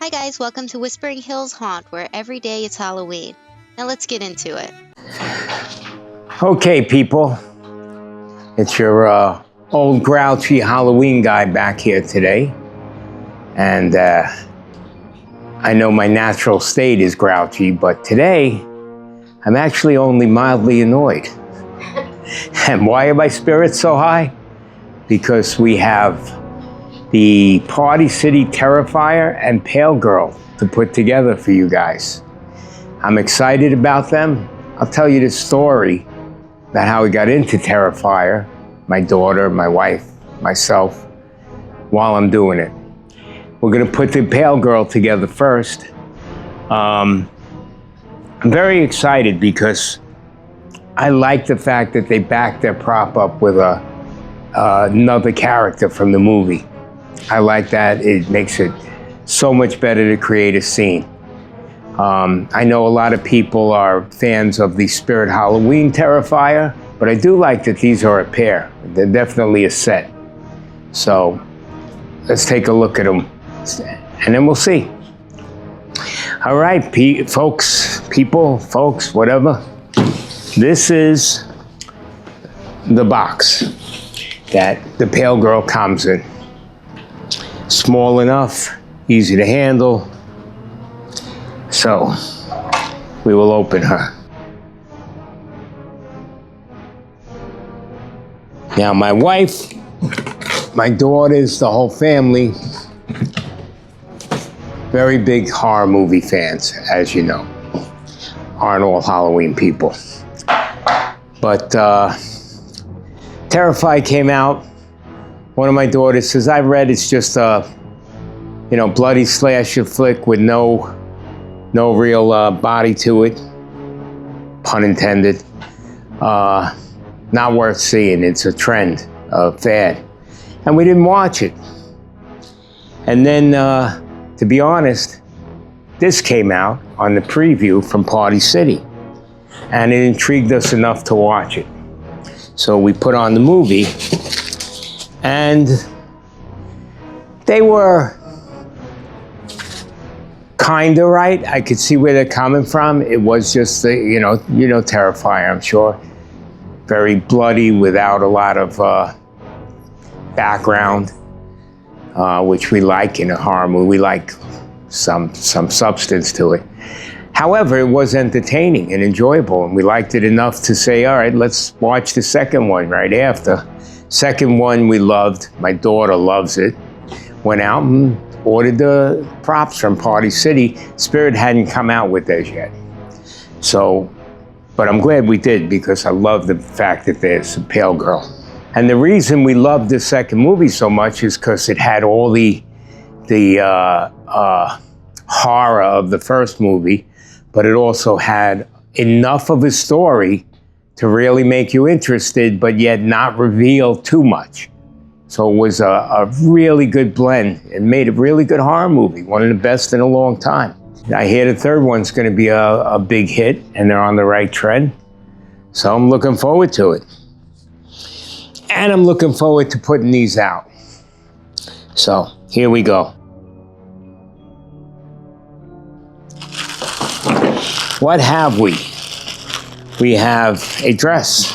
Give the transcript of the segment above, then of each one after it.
Hi guys, welcome to Whispering Hills Haunt, where every day it's Halloween. Now let's get into it. Okay, people. It's your old grouchy Halloween guy back here today. And I know my natural state is grouchy, but today I'm actually only mildly annoyed. And why are my spirits so high? Because we have the Party City Terrifier and Pale Girl to put together for you guys. I'm excited about them. I'll tell you the story about how we got into Terrifier, my daughter, my wife, myself, while I'm doing it. We're gonna put the Pale Girl together first. I'm very excited because I like the fact that they backed their prop up with another character from the movie. I like that. It makes it so much better to create a scene. I know a lot of people are fans of the Spirit Halloween Terrifier, but I do like that these are a pair. They're definitely a set. So let's take a look at them and then we'll see. All right, folks, whatever. This is the box that the Pale Girl comes in. Small enough, easy to handle. So we will open her. Now my wife, my daughters, the whole family, very big horror movie fans, as you know. Aren't all Halloween people. But Terrifier came out. One of my daughters says, I read it's just a, bloody slasher flick with no real body to it, pun intended. Not worth seeing. It's a trend, a fad. And we didn't watch it. And then, to be honest, this came out on the preview from Party City. And it intrigued us enough to watch it. So we put on the movie, and they were kinda right. I could see where they're coming from. It was just the, Terrifier, I'm sure. Very bloody without a lot of background, which we like in a horror movie. We like some substance to it. However, it was entertaining and enjoyable, and we liked it enough to say, all right, let's watch the second one right after. Second one we loved. My daughter loves it. Went out and ordered the props from Party City. Spirit hadn't come out with those yet. So, but I'm glad we did because I love the fact that there's a Pale Girl. And the reason we loved the second movie so much is because it had all the horror of the first movie, but it also had enough of a story to really make you interested, but yet not reveal too much. So it was a really good blend. It made a really good horror movie, one of the best in a long time. I hear the third one's gonna be a big hit, and they're on the right trend. So I'm looking forward to it. And I'm looking forward to putting these out. So here we go. What have we? We have a dress.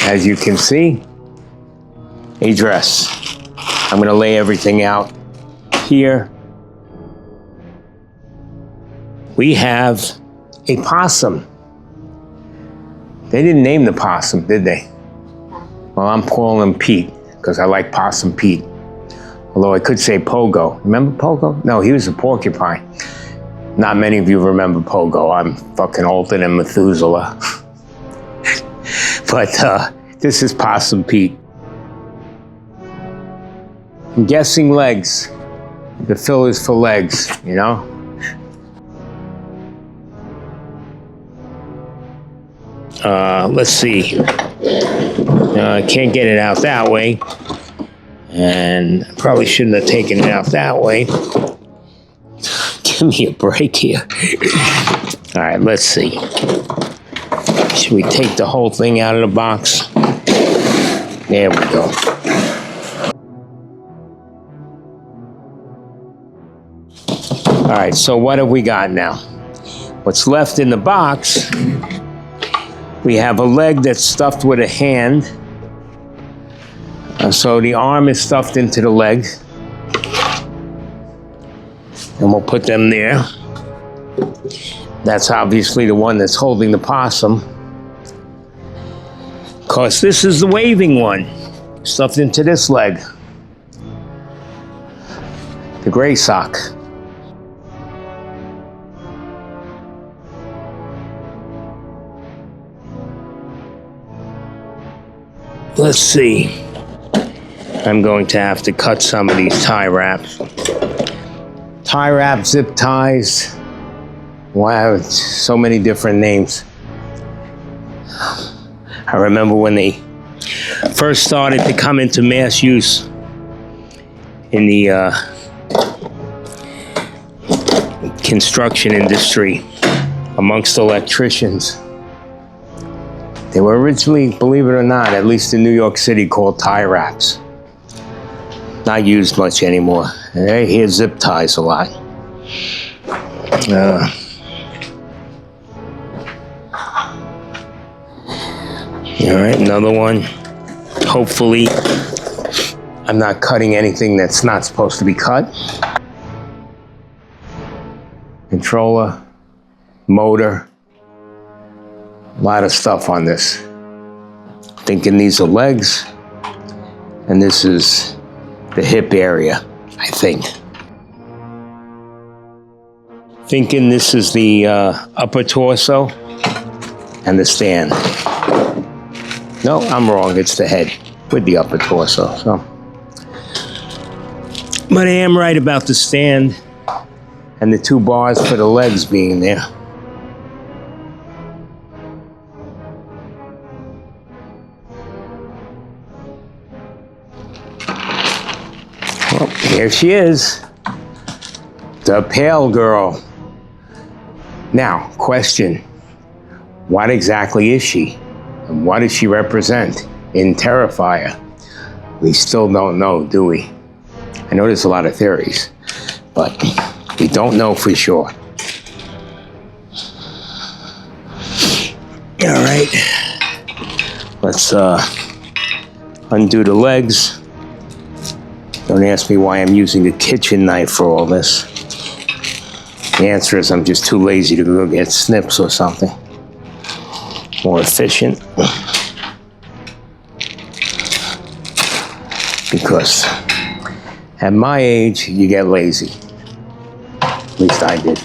As you can see, a dress. I'm gonna lay everything out here. We have a possum. They didn't name the possum, did they? Well, I'm calling him Pete, because I like Possum Pete. Although I could say Pogo. Remember Pogo? No, he was a porcupine. Not many of you remember Pogo. I'm fucking older than Methuselah. But this is Possum Pete. I'm guessing legs. The fill is for legs, Let's see. I can't get it out that way. And probably shouldn't have taken it out that way. Give me a break here. All right, let's see. Should we take the whole thing out of the box? There we go. All right, so what have we got now? What's left in the box, we have a leg that's stuffed with a hand. So the arm is stuffed into the leg. And we'll put them there. That's obviously the one that's holding the possum. Of course, this is the waving one, stuffed into this leg. The gray sock. Let's see. I'm going to have to cut some of these tie wraps. Tie wrap, zip ties. Wow, so many different names. I remember when they first started to come into mass use in the construction industry amongst electricians. They were originally, believe it or not, at least in New York City, called tie wraps. Not used much anymore. I hear zip ties a lot. All right, another one. Hopefully, I'm not cutting anything that's not supposed to be cut. Controller, motor, a lot of stuff on this. Thinking these are legs, and this is the hip area, I think. Thinking this is the upper torso and the stand. No, I'm wrong, it's the head with the upper torso. So, but I am right about the stand and the two bars for the legs being there. Well, here she is, the pale girl. Now, question, what exactly is she? And what does she represent in Terrifier? We still don't know, do we? I know there's a lot of theories, but we don't know for sure. All right, let's undo the legs. Don't ask me why I'm using a kitchen knife for all this. The answer is I'm just too lazy to go get snips or something. More efficient. Because at my age, you get lazy. At least I did.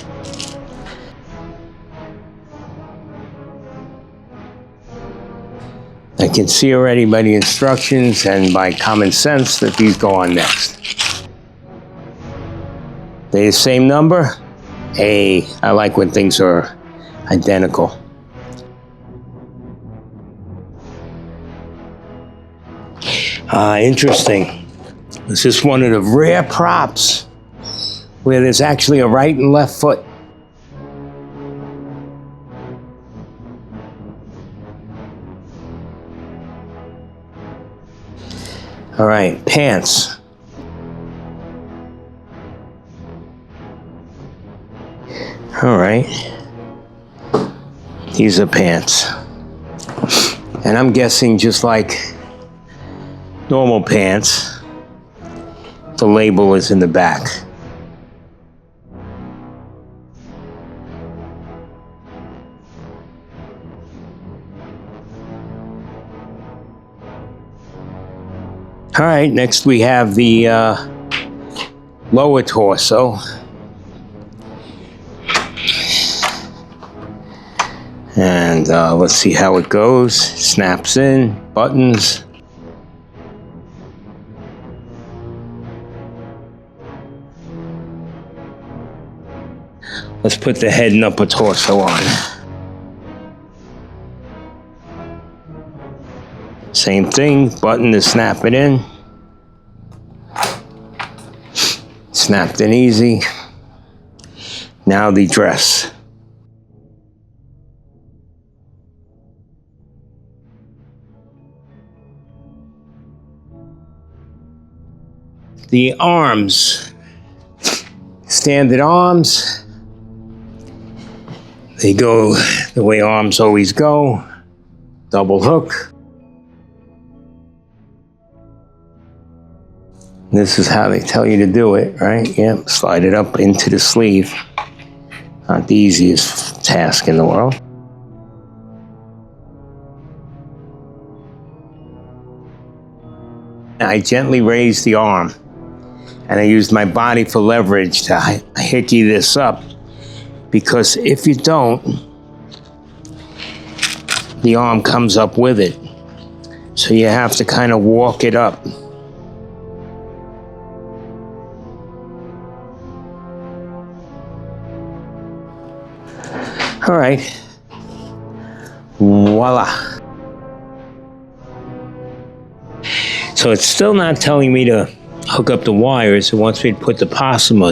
I can see already by the instructions and by common sense that these go on next. They the same number? Hey, I like when things are identical. Interesting. This is one of the rare props where there's actually a right and left foot. All right, pants. All right. These are pants. And I'm guessing just like normal pants, the label is in the back. All right, next we have the lower torso. And let's see how it goes. Snaps in, buttons. Let's put the head and upper torso on. Same thing, button to snap it in. Snapped in easy. Now the dress. The arms standard arms. They go the way arms always go. Double hook. This is how they tell you to do it, right? Yep, slide it up into the sleeve. Not the easiest task in the world. I gently raise the arm, and I use my body for leverage to hickey this up, because if you don't, the arm comes up with it. So you have to kind of walk it up. All right, voila. So it's still not telling me to hook up the wires. It wants me to put the possum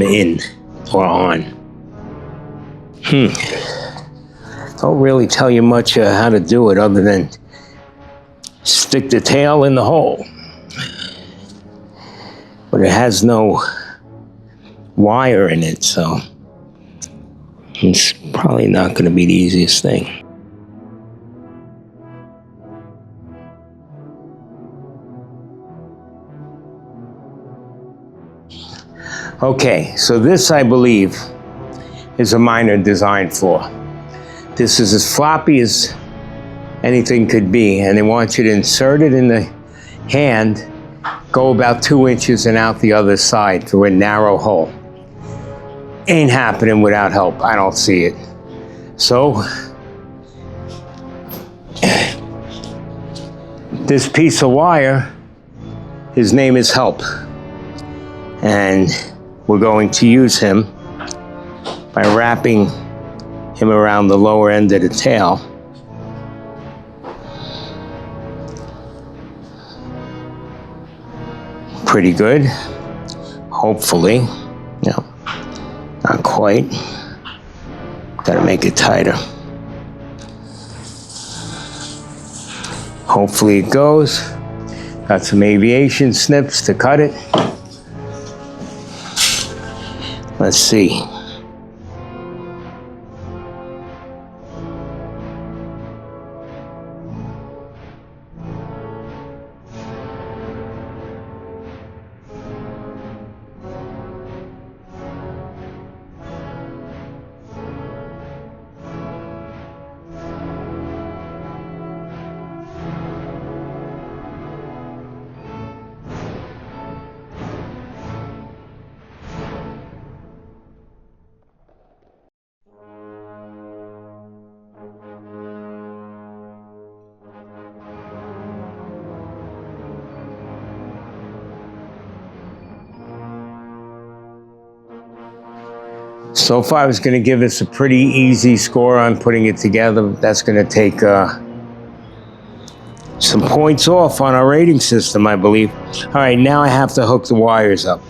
in or on. Don't really tell you much how to do it other than stick the tail in the hole. But it has no wire in it, so it's probably not going to be the easiest thing. Okay, so this, I believe, is a minor design flaw. This is as floppy as anything could be, and they want you to insert it in the hand, go about 2 inches and out the other side through a narrow hole. Ain't happening without help. I don't see it. So, this piece of wire, his name is Help. And we're going to use him by wrapping him around the lower end of the tail. Pretty good, hopefully. No, not quite. Gotta make it tighter. Hopefully it goes. Got some aviation snips to cut it. Let's see. So far, I was going to give us a pretty easy score on putting it together. That's going to take some points off on our rating system, I believe. All right, now I have to hook the wires up.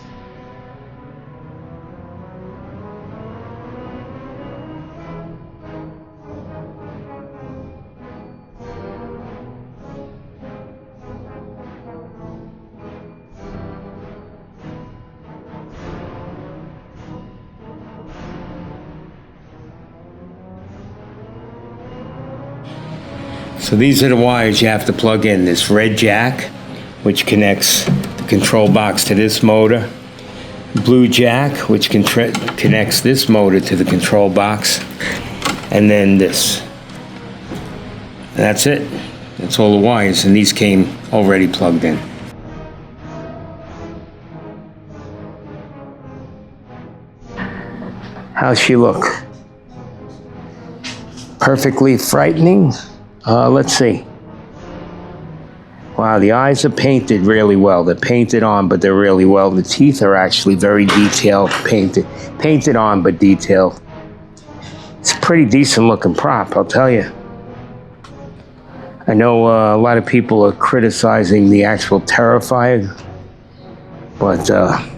So these are the wires you have to plug in. This red jack, which connects the control box to this motor. Blue jack, which connects this motor to the control box. And then this. And that's it. That's all the wires, and these came already plugged in. How's she look? Perfectly frightening. Let's see. Wow, the eyes are painted really well. They're painted on, but they're really well. The teeth are actually very detailed, painted on, but detailed. It's a pretty decent looking prop, I'll tell you. I know a lot of people are criticizing the actual Terrifier, but I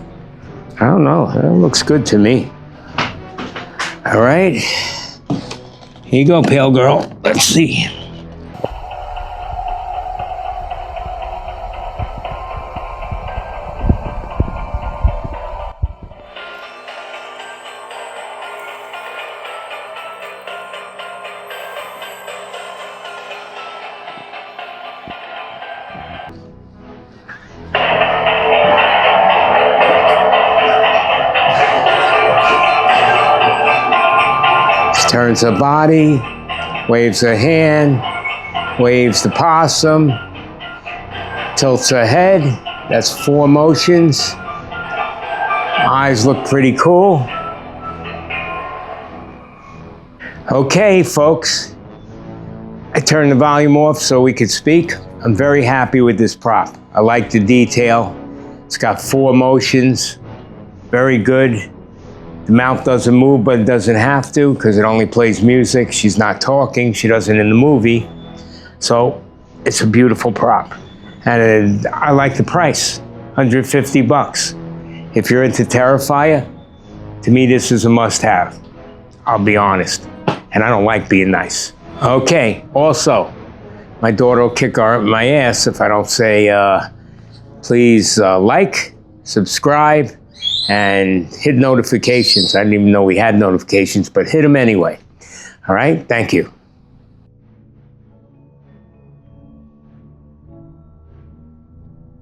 don't know. It looks good to me. All right. Here you go, pale girl. Let's see. Turns her body, waves her hand, waves the possum, tilts her head. That's 4 motions. Eyes look pretty cool. Okay, folks. I turned the volume off so we could speak. I'm very happy with this prop. I like the detail. It's got 4 motions. Very good. The mouth doesn't move, but it doesn't have to because it only plays music. She's not talking. She doesn't in the movie. So it's a beautiful prop. And I like the price, 150 bucks. If you're into Terrifier, to me this is a must-have. I'll be honest. And I don't like being nice. Okay, also, my daughter will kick my ass if I don't say, please like, subscribe, and hit notifications. I didn't even know we had notifications, but hit them anyway. All right, thank you.